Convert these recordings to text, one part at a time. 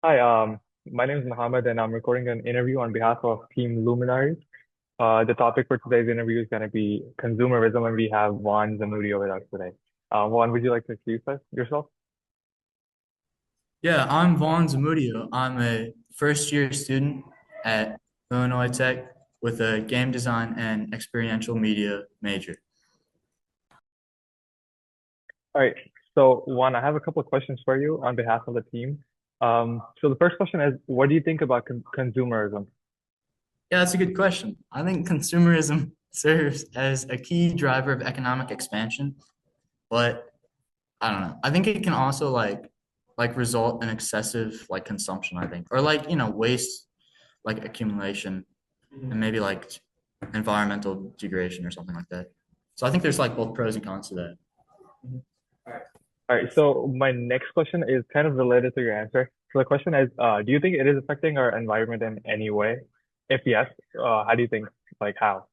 Hi, my name is Mohammed, and I'm recording an interview on behalf of Team Luminari. The topic for today's interview is going to be consumerism, and we have Juan Zamudio with us today. Juan, would you like to introduce yourself? Yeah, I'm Vaughn Zamudio. I'm a first year student at Illinois Tech with a game design and experiential media major. All right. So, Juan, I have a couple of questions for you on behalf of the team. So the first question is, what do you think about consumerism? Yeah, that's a good question. I think consumerism serves as a key driver of economic expansion, but I don't know. I think it can also like result in excessive like consumption, I think. Or like, waste like accumulation and maybe like environmental degradation or something like that. So I think there's like both pros and cons to that. All right. So my next question is kind of related to your answer. So the question is, do you think it is affecting our environment in any way? If yes, how do you think? Like how?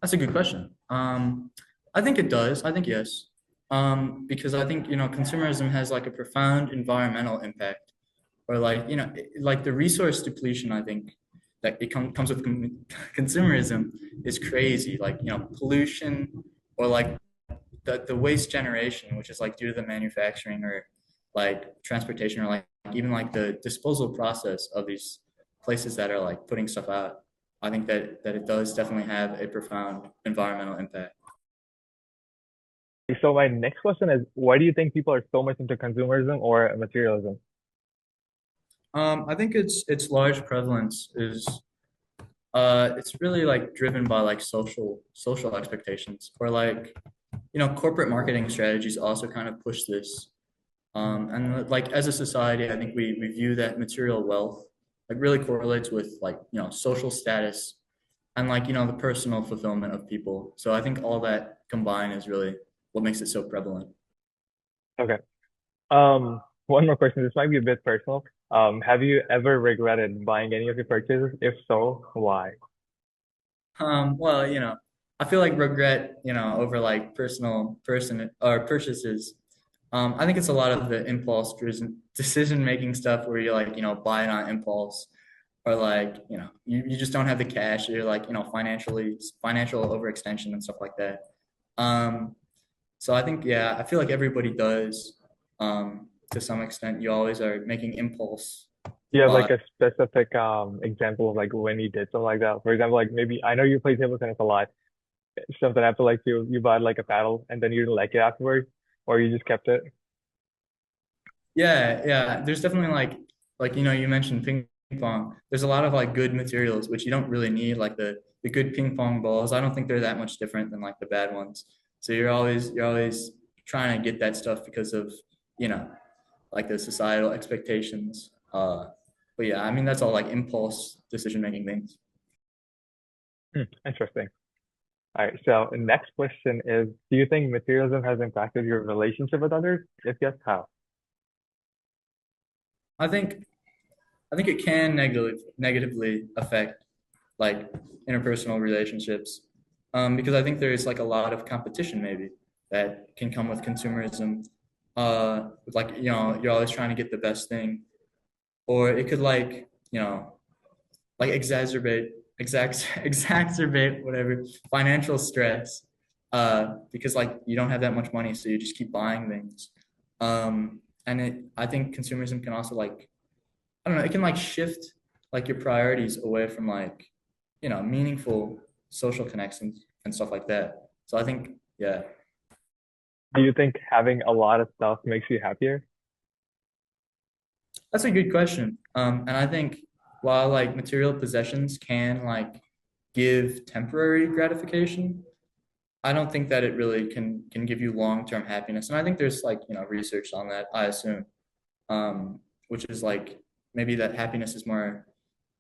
That's a good question. I think it does. I think yes. Because I think, consumerism has like a profound environmental impact or like, like the resource depletion, I think that comes with consumerism is crazy. Like, pollution or like the waste generation, which is like due to the manufacturing or like transportation or like even like the disposal process of these places that are like putting stuff out. I think that it does definitely have a profound environmental impact. So my next question is, why do you think people are so much into consumerism or materialism? I think its large prevalence is it's really like driven by like social expectations or like corporate marketing strategies also kind of push this. And like as a society, I think we view that material wealth like really correlates with like social status and like the personal fulfillment of people. So I think all that combined is really what makes it so prevalent. Okay. One more question. This might be a bit personal. Have you ever regretted buying any of your purchases? If so, why? Well, I feel like regret, over like personal person or purchases. I think it's a lot of the impulse driven decision making stuff where you like, buy it on impulse or like, you just don't have the cash or you're like, financial overextension and stuff like that. Um, so I think, yeah, I feel like everybody does, to some extent. You always are making impulse Do you have buy. like a specific example of like when you did something like that? For example, like maybe I know you play table tennis a lot. Something happened like you bought like a paddle and then you didn't like it afterwards, or you just kept it. Yeah, yeah. There's definitely like you mentioned ping pong. There's a lot of like good materials which you don't really need, like the good ping pong balls. I don't think they're that much different than like the bad ones. So you're always trying to get that stuff because of, you know, like the societal expectations. But yeah, I mean that's all like impulse decision making things. Interesting. All right. So the next question is, do you think materialism has impacted your relationship with others? If yes, how? I think I think it can negatively affect like interpersonal relationships, because I think there's like a lot of competition maybe that can come with consumerism. With like you're always trying to get the best thing, or it could like like exacerbate whatever financial stress, because like you don't have that much money, so you just keep buying things. And I think consumerism can also like I don't know, it can like shift like your priorities away from like, meaningful social connections and stuff like that. So I think, yeah, Do you think having a lot of stuff makes you happier? that's a good question. And I think while like material possessions can like give temporary gratification, I don't think that it really can give you long-term happiness. And I think there's like, research on that, I assume, which is like maybe that happiness is more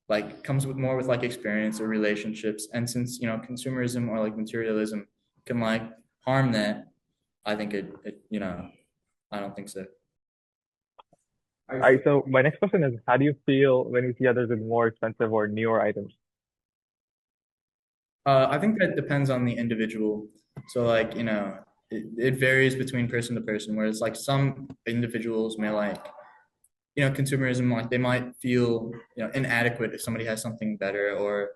like comes with more with like experience or relationships. And since consumerism or like materialism can like harm that, I think it I don't think so. All right. So my next question is, how do you feel when you see others with more expensive or newer items? I think that depends on the individual. So like it varies between person to person, whereas like some individuals may like consumerism, like they might feel, inadequate if somebody has something better or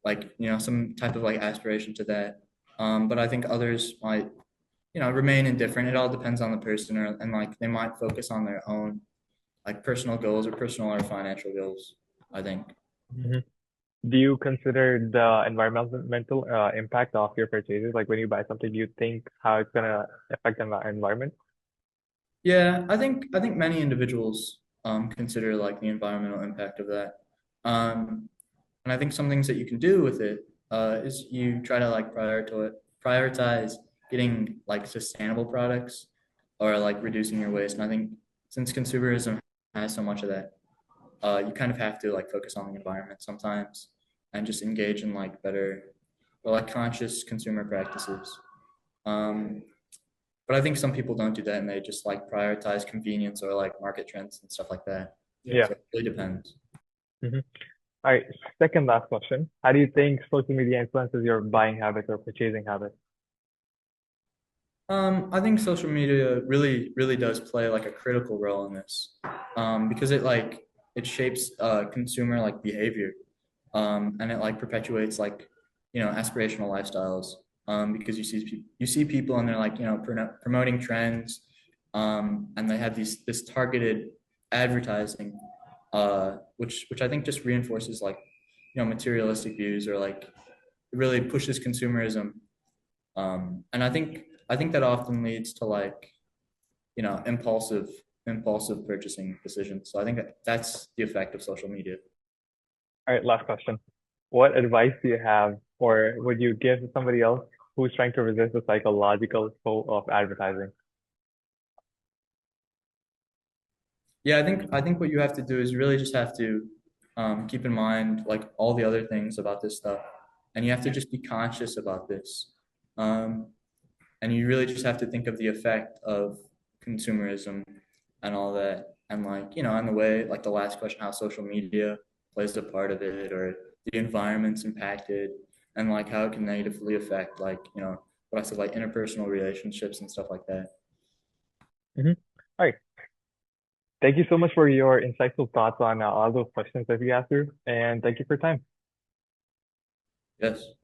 like, some type of like aspiration to that. But I think others might, remain indifferent. It all depends on the person and like they might focus on their own like personal goals or personal or financial goals, I think. Hmm. Do you consider the environmental impact of your purchases? Like when you buy something, do you think how it's gonna affect the environment? Yeah, I think many individuals consider like the environmental impact of that. And I think some things that you can do with it is you try to like prioritize getting like sustainable products or like reducing your waste. And I think since consumerism has so much of that, you kind of have to like focus on the environment sometimes and just engage in like better or like conscious consumer practices. Um, but I think some people don't do that and they just like prioritize convenience or like market trends and stuff like that. Yeah. So it really depends. Hmm. All right. Second last question. How do you think social media influences your buying habits or purchasing habits? I think social media really, really does play like a critical role in this, because it shapes consumer like behavior, and it like perpetuates like aspirational lifestyles. Because you see people and they're like promoting trends, and they have this targeted advertising, which I think just reinforces like materialistic views or like it really pushes consumerism, and I think that often leads to like impulsive purchasing decisions. So I think that's the effect of social media. All right. Last question. What advice do you have, or would you give to somebody else who's trying to resist the psychological pull of advertising? Yeah, I think what you have to do is really just have to keep in mind like all the other things about this stuff, and you have to just be conscious about this, um, and you really just have to think of the effect of consumerism and all that, and like and the way like the last question, how social media plays a part of it, or the environment's impacted, and like how it can negatively affect like what I said, like interpersonal relationships and stuff like that. Hmm. All right. Thank you so much for your insightful thoughts on all those questions that we asked you, and thank you for your time. Yes.